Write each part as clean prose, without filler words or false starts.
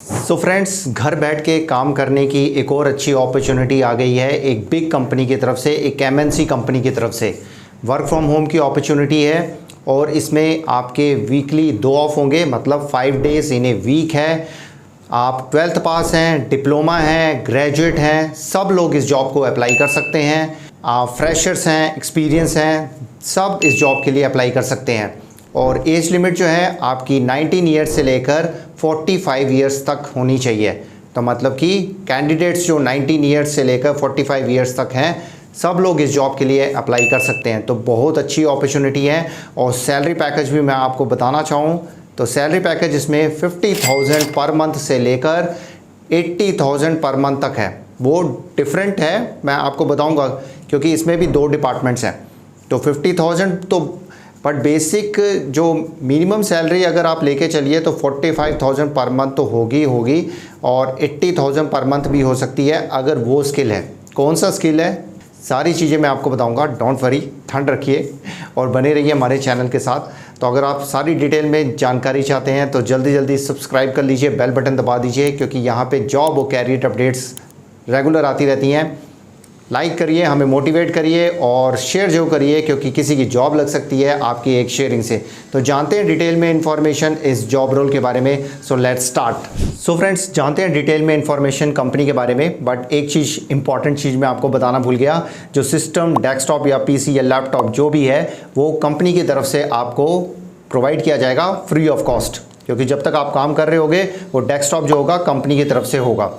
So friends, घर बैठ के काम करने की एक और अच्छी अपॉर्चुनिटी आ गई है एक बिग कंपनी की तरफ से, एक एमएनसी कंपनी की तरफ से। वर्क फ्रॉम होम की अपॉर्चुनिटी है और इसमें आपके वीकली 2 ऑफ होंगे, मतलब 5 डेज इन ए वीक है। आप 12th पास हैं, डिप्लोमा हैं, ग्रेजुएट हैं, सब लोग इस जॉब को अप्लाई कर सकते हैं। आप फ्रेशर्स हैं, एक्सपीरियंस हैं, सब इस जॉब के लिए अप्लाई कर सकते हैं। और एज लिमिट जो है आपकी 19 ईयर्स से लेकर 45 ईयर्स तक होनी चाहिए। तो मतलब कि कैंडिडेट्स जो 19 ईयर्स से लेकर 45 ईयर्स तक हैं, सब लोग इस जॉब के लिए अप्लाई कर सकते हैं। तो बहुत अच्छी अपॉर्चुनिटी है। और सैलरी पैकेज भी मैं आपको बताना चाहूँ तो सैलरी पैकेज इसमें 50,000 पर मंथ से लेकर 80,000 पर मंथ तक है। वो डिफरेंट है, मैं आपको बताऊंगा, क्योंकि इसमें भी 2 डिपार्टमेंट्स हैं। तो 50,000 तो बट बेसिक जो मिनिमम सैलरी अगर आप लेके चलिए तो 45,000 पर मंथ तो होगी और 80,000 पर मंथ भी हो सकती है अगर वो स्किल है। कौन सा स्किल है, सारी चीज़ें मैं आपको बताऊंगा। डोंट वरी, ठंड रखिए और बने रहिए हमारे चैनल के साथ। तो अगर आप सारी डिटेल में जानकारी चाहते हैं तो जल्दी सब्सक्राइब कर लीजिए, बेल बटन दबा दीजिए, क्योंकि यहाँ पे जॉब और कैरियर अपडेट्स रेगुलर आती रहती हैं। लाइक करिए, हमें मोटिवेट करिए और शेयर जो करिए, क्योंकि किसी की जॉब लग सकती है आपकी एक शेयरिंग से। तो जानते हैं डिटेल में इन्फॉर्मेशन इस जॉब रोल के बारे में। So let's start. So friends, जानते हैं डिटेल में इन्फॉर्मेशन कंपनी के बारे में। बट एक चीज़, इंपॉर्टेंट चीज़ मैं आपको बताना भूल गया। जो सिस्टम, डेस्कटॉप या पीसी या लैपटॉप जो भी है, वो कंपनी की तरफ से आपको प्रोवाइड किया जाएगा फ्री ऑफ कॉस्ट, क्योंकि जब तक आप काम कर रहे होगे वो डेस्कटॉप जो होगा कंपनी की तरफ से होगा,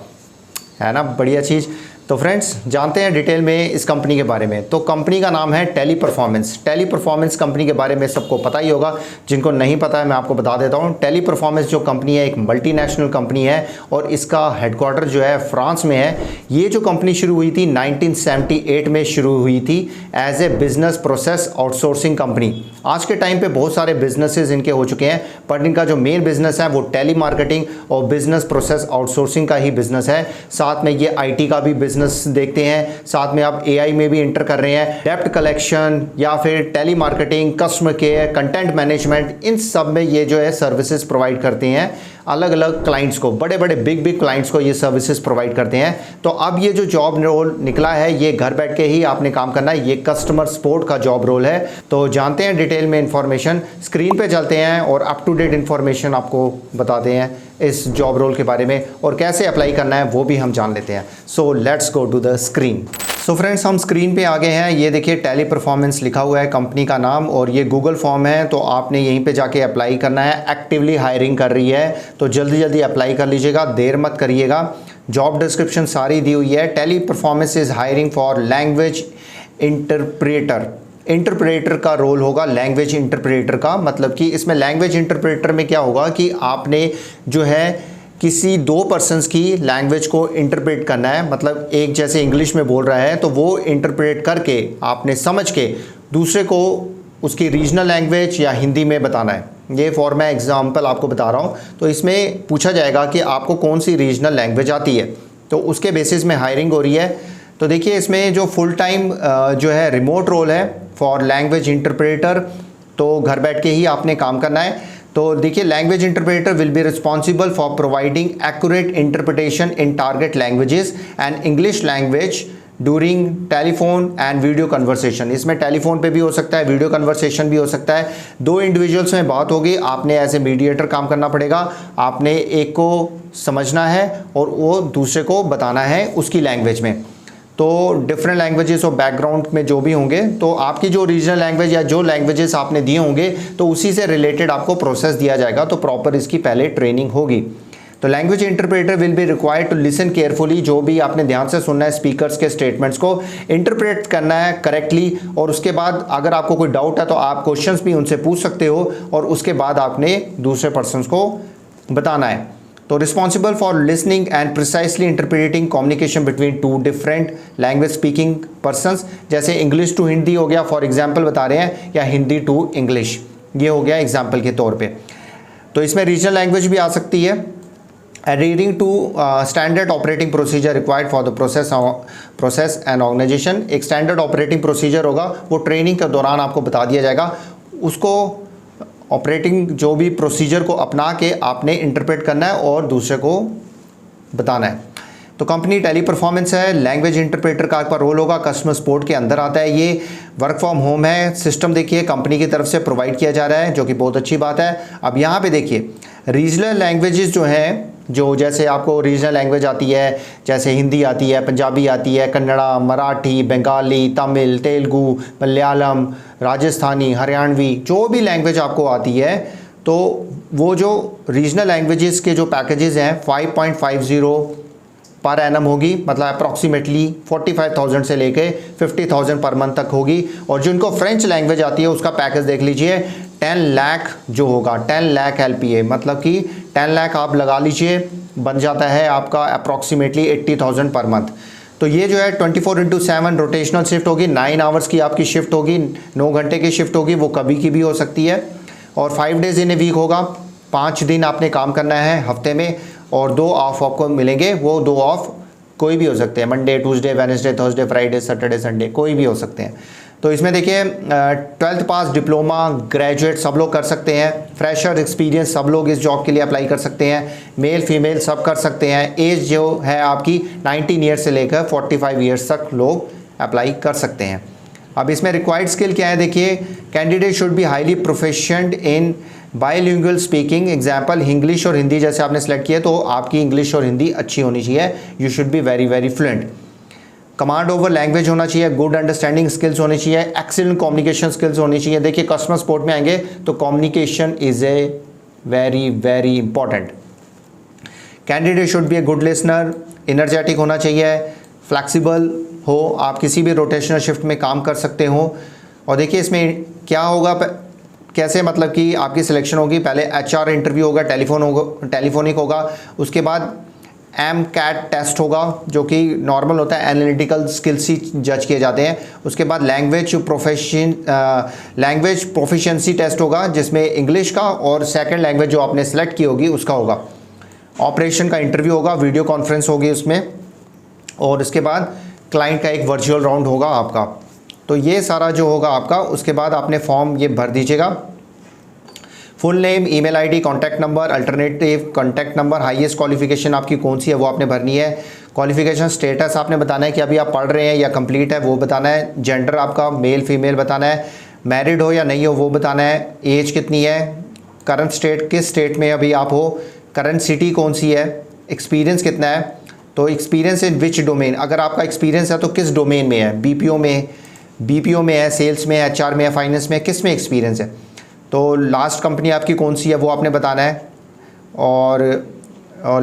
है ना। बढ़िया चीज़। तो फ्रेंड्स, जानते हैं डिटेल में इस कंपनी के बारे में। तो कंपनी का नाम है Teleperformance. Teleperformance company के बारे में सबको पता ही होगा, जिनको नहीं पता है मैं आपको बता देता हूँ। टेली परफॉर्मेंस जो कंपनी है एक मल्टीनेशनल कंपनी है और इसका हेडक्वार्टर जो है फ्रांस में है। ये जो कंपनी शुरू हुई थी 1978 में शुरू हुई थी as a business process outsourcing company. आज के टाइम पे बहुत सारे बिजनेसेस इनके हो चुके हैं, बट इनका जो मेन बिजनेस है वो टेली मार्केटिंग और बिजनेस प्रोसेस आउटसोर्सिंग का ही बिजनेस है। साथ में ये IT का भी बिजनेस देखते हैं, साथ में आप AI में भी एंटर कर रहे हैं। डेप्ट कलेक्शन या फिर telemarketing, customer care, content management, इन सब में ये जो है सर्विसेज प्रोवाइड करते हैं अलग अलग क्लाइंट्स को, बड़े बड़े बिग क्लाइंट्स को ये सर्विसेज प्रोवाइड करते हैं। तो अब ये जो जॉब रोल निकला है ये घर बैठ के ही आपने काम करना है। ये कस्टमर सपोर्ट का जॉब रोल है। तो जानते हैं डिटेल में इंफॉर्मेशन, स्क्रीन पे चलते हैं और अप टू डेट इंफॉर्मेशन आपको बताते हैं इस जॉब रोल के बारे में, और कैसे अप्लाई करना है वो भी हम जान लेते हैं। So let's go to the screen. So friends, हम स्क्रीन पे आ गए हैं। ये देखिए टेली परफॉर्मेंस लिखा हुआ है कंपनी का नाम, और ये गूगल फॉर्म है, तो आपने यहीं पे जाके अप्लाई करना है। एक्टिवली हायरिंग कर रही है, तो जल्दी अप्लाई कर लीजिएगा, देर मत करिएगा। जॉब डिस्क्रिप्शन सारी दी हुई है। Teleperformance is hiring for language interpreter. Interpreter का रोल होगा, लैंग्वेज इंटरप्रेटर का। मतलब कि इसमें लैंग्वेज इंटरप्रेटर में क्या होगा कि आपने जो है किसी 2 पर्सन्स की लैंग्वेज को इंटरप्रेट करना है। मतलब एक जैसे इंग्लिश में बोल रहा है तो वो इंटरप्रेट करके आपने समझ के दूसरे को उसकी रीजनल लैंग्वेज या हिंदी में बताना है। ये फॉर मैं एग्जांपल आपको बता रहा हूँ। तो इसमें पूछा जाएगा कि आपको कौन सी रीजनल लैंग्वेज आती है, तो उसके बेसिस में हायरिंग हो रही है। तो देखिए इसमें जो फुल टाइम जो है रिमोट रोल है फॉर लैंग्वेज इंटरप्रेटर, तो घर बैठ के ही आपने काम करना है। तो देखिए language interpreter will be responsible for providing accurate interpretation in target languages and English language during telephone and video conversation. इसमें टेलीफोन पे भी हो सकता है, वीडियो कन्वर्सेशन भी हो सकता है। 2 इंडिविजुअल्स में बात होगी, आपने एज ए मीडिएटर काम करना पड़ेगा। आपने एक को समझना है और वो दूसरे को बताना है उसकी लैंग्वेज में। तो डिफरेंट लैंग्वेजेस और बैकग्राउंड में जो भी होंगे, तो आपकी जो रीजनल लैंग्वेज या जो लैंग्वेजेस आपने दिए होंगे तो उसी से रिलेटेड आपको प्रोसेस दिया जाएगा। तो प्रॉपर इसकी पहले ट्रेनिंग होगी। तो language interpreter will be required to listen carefully. जो भी आपने ध्यान से सुनना है, स्पीकर्स के स्टेटमेंट्स को इंटरप्रेट करना है करेक्टली। और उसके बाद अगर आपको कोई डाउट है तो आप क्वेश्चंस भी उनसे पूछ सकते हो, और उसके बाद आपने दूसरे पर्सन्स को बताना है। तो responsible for listening and precisely interpreting communication between 2 different language speaking persons. जैसे इंग्लिश टू हिंदी हो गया, फॉर एग्जाम्पल बता रहे हैं, या हिंदी टू इंग्लिश, ये हो गया एग्जाम्पल के तौर पे। तो इसमें रीजनल लैंग्वेज भी आ सकती है। Adhering to standard operating procedure required for the process and organisation. एक स्टैंडर्ड ऑपरेटिंग प्रोसीजर होगा, वो ट्रेनिंग के दौरान आपको बता दिया जाएगा। उसको ऑपरेटिंग जो भी प्रोसीजर को अपना के आपने इंटरप्रेट करना है और दूसरे को बताना है। तो कंपनी टेली परफॉर्मेंस है, लैंग्वेज इंटरप्रेटर का आपका रोल होगा, कस्टमर सपोर्ट के अंदर आता है। ये वर्क फ्रॉम होम है, सिस्टम देखिए कंपनी की तरफ से प्रोवाइड किया जा रहा है, जो कि बहुत अच्छी बात है। अब यहाँ पे देखिए रीजनल लैंग्वेजेस जो हैं, जो जैसे आपको रीजनल लैंग्वेज आती है, जैसे हिंदी आती है, पंजाबी आती है, कन्नड़ा, मराठी, बंगाली, तमिल, तेलुगु, मलयालम, राजस्थानी, हरियाणवी, जो भी लैंग्वेज आपको आती है, तो वो जो रीजनल लैंग्वेजेस के जो पैकेजेस हैं 5.50 पर एनम होगी, मतलब अप्रॉक्सीमेटली 45,000 से लेके 50,000 पर मंथ तक होगी। और जिनको फ्रेंच लैंग्वेज आती है उसका पैकेज देख लीजिए, 10 लाख जो होगा, 10 लाख LPA, मतलब कि 10 लाख आप लगा लीजिए, बन जाता है आपका अप्रॉक्सीमेटली 80,000 पर मंथ। तो ये जो है 24/7 रोटेशनल शिफ्ट होगी, 9 आवर्स की आपकी शिफ्ट होगी, 9 घंटे की शिफ्ट होगी, वो कभी की भी हो सकती है। और 5 डेज़ इन ए वीक होगा, 5 दिन आपने काम करना है हफ्ते में, और 2 ऑफ आपको मिलेंगे। वो 2 ऑफ कोई भी हो सकते हैं, Monday, Tuesday, Wednesday, Thursday, Friday, Saturday, Sunday, कोई भी हो सकते हैं। तो इसमें देखिए 12th पास, डिप्लोमा, ग्रेजुएट सब लोग कर सकते हैं, फ्रेशर, एक्सपीरियंस सब लोग इस जॉब के लिए अप्लाई कर सकते हैं, मेल फीमेल सब कर सकते हैं। एज जो है आपकी 19 ईयर्स से लेकर 45 ईयर्स तक लोग अप्लाई कर सकते हैं। अब इसमें रिक्वायर्ड स्किल क्या है, देखिए candidate should be highly proficient in bilingual speaking, example English और हिंदी जैसे आपने सेलेक्ट किया तो आपकी इंग्लिश और हिंदी अच्छी होनी चाहिए, you should be very very fluent. Command over language होना चाहिए, गुड अंडरस्टैंडिंग स्किल्स होनी चाहिए, एक्सीलेंट कम्युनिकेशन स्किल्स होनी चाहिए। देखिए कस्टमर सपोर्ट में आएंगे तो communication is a very very important. Candidate should be a good listener, energetic होना चाहिए, फ्लैक्सीबल हो, आप किसी भी रोटेशनल शिफ्ट में काम कर सकते हो। और देखिए इसमें क्या होगा, कैसे मतलब कि आपकी सिलेक्शन होगी, पहले HR इंटरव्यू होगा, टेलीफोनिक होगा, उसके बाद MCAT टेस्ट होगा जो कि नॉर्मल होता है, एनालिटिकल स्किल्स ही जज किए जाते हैं। उसके बाद लैंग्वेज प्रोफिशिएंसी टेस्ट होगा जिसमें इंग्लिश का और सेकंड लैंग्वेज जो आपने सेलेक्ट की होगी उसका होगा। ऑपरेशन का इंटरव्यू होगा, वीडियो कॉन्फ्रेंस होगी उसमें, और उसके बाद क्लाइंट का एक वर्चुअल राउंड होगा आपका। तो ये सारा जो होगा आपका, उसके बाद आपने फॉर्म ये भर दीजिएगा, full name, email ID, contact number, alternative contact number, highest qualification आपकी कौन सी है वो आपने भरनी है, क्वालिफिकेशन स्टेटस आपने बताना है कि अभी आप पढ़ रहे हैं या कंप्लीट है वो बताना है, जेंडर आपका मेल फीमेल बताना है, मैरिड हो या नहीं हो वो बताना है, एज कितनी है, करंट स्टेट किस स्टेट में अभी आप हो, करंट सिटी कौन सी है, एक्सपीरियंस कितना है, तो एक्सपीरियंस इन विच डोमेन, अगर आपका एक्सपीरियंस है तो किस डोमेन में है, BPO में है, सेल्स में है, HR में है, फाइनेंस में, किस में एक्सपीरियंस है, तो लास्ट कंपनी आपकी कौन सी है वो आपने बताना है, और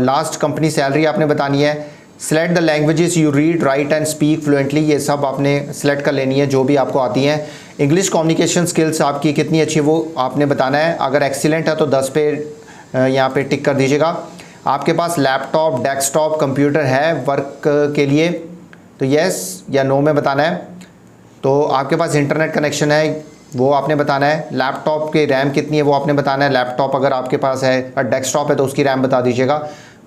लास्ट कंपनी सैलरी आपने बतानी है। Select the languages you read, right and speak fluently, ये सब आपने सेलेक्ट कर लेनी है जो भी आपको आती हैं। इंग्लिश कम्युनिकेशन स्किल्स आपकी कितनी अच्छी है वो आपने बताना है, अगर एक्सीलेंट है तो 10 पे यहाँ पे टिक कर दीजिएगा। आपके पास लैपटॉप, डेस्कटॉप, कंप्यूटर है वर्क के लिए, तो यस या नो में बताना है। तो आपके पास इंटरनेट कनेक्शन है वो आपने बताना है, लैपटॉप की रैम कितनी है वो आपने बताना है, लैपटॉप अगर आपके पास है और डेस्कटॉप है तो उसकी रैम बता दीजिएगा,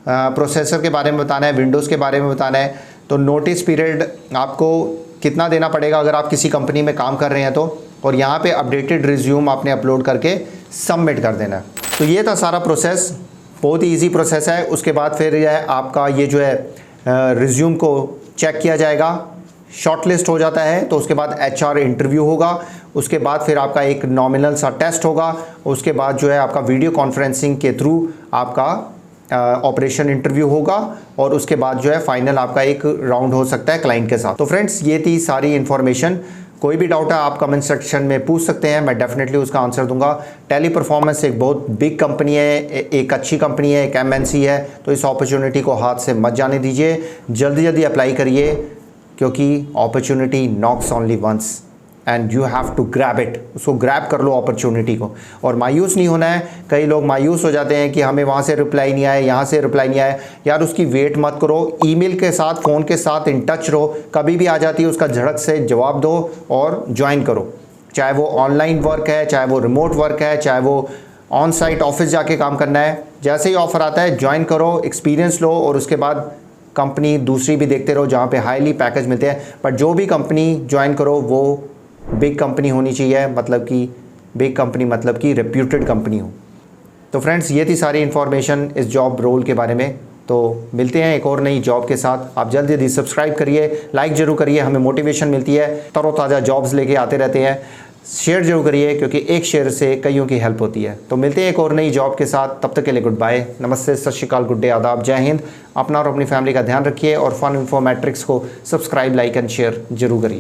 प्रोसेसर के बारे में बताना है, विंडोज़ के बारे में बताना है। तो नोटिस पीरियड आपको कितना देना पड़ेगा अगर आप किसी कंपनी में काम कर रहे हैं तो, और यहाँ पे अपडेटेड रिज्यूम आपने अपलोड करके सबमिट कर देना। तो ये था सारा प्रोसेस, बहुत ही ईजी प्रोसेस है। उसके बाद फिर यह है आपका ये जो है रिज्यूम को चेक किया जाएगा, शॉर्टलिस्ट हो जाता है तो उसके बाद HR इंटरव्यू होगा, उसके बाद फिर आपका एक नॉमिनल सा टेस्ट होगा, उसके बाद जो है आपका वीडियो कॉन्फ्रेंसिंग के थ्रू आपका ऑपरेशन इंटरव्यू होगा, और उसके बाद जो है फाइनल आपका एक राउंड हो सकता है क्लाइंट के साथ। तो फ्रेंड्स ये थी सारी इन्फॉर्मेशन, कोई भी डाउट है आप कमेंट सेक्शन में पूछ सकते हैं, मैं डेफिनेटली उसका आंसर दूंगा। टेली परफॉर्मेंस एक बहुत बिग कंपनी है, एक अच्छी कंपनी है, एक MNC है, तो इस अपॉर्चुनिटी को हाथ से मत जाने दीजिए, जल्दी जल्दी अप्लाई करिए, क्योंकि opportunity knocks only once and you have to grab it, उसको ग्रैब कर लो अपॉर्चुनिटी को, और मायूस नहीं होना है। कई लोग मायूस हो जाते हैं कि हमें वहाँ से रिप्लाई नहीं आया, यहाँ से रिप्लाई नहीं आया, यार उसकी वेट मत करो, ईमेल के साथ, फ़ोन के साथ इन टच रहो, कभी भी आ जाती है उसका झड़क से जवाब दो और ज्वाइन करो, चाहे वो ऑनलाइन वर्क है, चाहे वो रिमोट वर्क है, चाहे वो ऑन साइट ऑफिस जाके काम करना है, जैसे ही ऑफर आता है ज्वाइन करो, एक्सपीरियंस लो, और उसके बाद कंपनी दूसरी भी देखते रहो जहाँ पे हाईली पैकेज मिलते हैं। पर जो भी कंपनी ज्वाइन करो वो बिग कंपनी होनी चाहिए, मतलब कि बिग कंपनी मतलब कि रेप्यूटेड कंपनी हो। तो फ्रेंड्स, ये थी सारी इन्फॉर्मेशन इस जॉब रोल के बारे में। तो मिलते हैं एक और नई जॉब के साथ। आप जल्दी जल्दी सब्सक्राइब करिए, लाइक ज़रूर करिए, हमें मोटिवेशन मिलती है, तरोताज़ा जॉब्स लेके आते रहते हैं। शेयर जरूर करिए क्योंकि एक शेयर से कईयों की हेल्प होती है। तो मिलते हैं एक और नई जॉब के साथ, तब तक के लिए गुड बाय, नमस्ते, सत श्री अकाल, गुड डे, आदाब, जय हिंद। अपना और अपनी फैमिली का ध्यान रखिए और फन इन्फो मैट्रिक्स को सब्सक्राइब, लाइक एंड शेयर जरूर करिए।